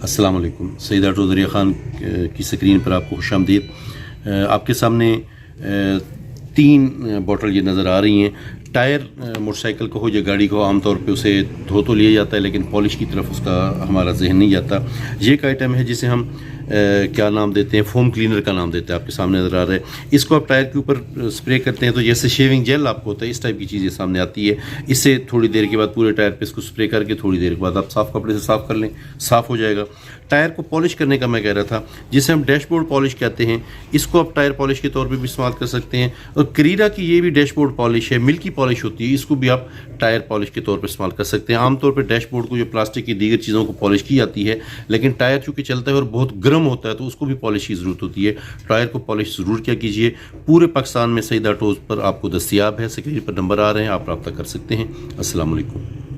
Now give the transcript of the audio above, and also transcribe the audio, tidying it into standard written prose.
अस्सलाम वालेकुम। सईद ऑटो दरिया ख़ान की स्क्रीन पर आपको खुशामदीद। आपके सामने 3 बॉटल ये नज़र आ रही हैं। टायर मोटरसाइकिल को हो या गाड़ी को आमतौर पे उसे धो तो लिया जाता है, लेकिन पॉलिश की तरफ उसका हमारा जहन नहीं जाता। ये एक आइटम है जिसे हम क्या नाम देते हैं, फोम क्लीनर का नाम देते हैं। आपके सामने नज़र आ रहा है। इसको आप टायर के ऊपर स्प्रे करते हैं तो जैसे शेविंग जेल आपको होता है, इस टाइप की चीज़ें सामने आती है। इससे थोड़ी देर के बाद पूरे टायर पे इसको स्प्रे करके थोड़ी देर के बाद आप साफ़ कपड़े से साफ़ कर लें, साफ़ हो जाएगा। टायर को पॉलिश करने का मैं कह रहा था, जिसे हम डैशबोर्ड पॉलिश कहते हैं, इसको आप टायर पॉलिश के तौर पे भी इस्तेमाल कर सकते हैं। और करीरा की ये भी डैशबोर्ड पॉलिश है, मिल्की पॉलिश होती है, इसको भी आप टायर पॉलिश के तौर पर इस्तेमाल कर सकते हैं। आमतौर पर डैशबोर्ड को जो प्लास्टिक की दीगर चीज़ों को पॉलिश की जाती है, लेकिन टायर चूँकि चलता है और बहुत गर्म होता है तो उसको भी पॉलिश की ज़रूरत होती है। टायर को पॉलिश ज़रूर क्या कीजिए। पूरे पाकिस्तान में सईद ऑटोज़ पर आपको दस्तियाब है, स्क्रीन पर नंबर आ रहे हैं, आप रब्ता कर सकते हैं। अस्सलाम वालेकुम।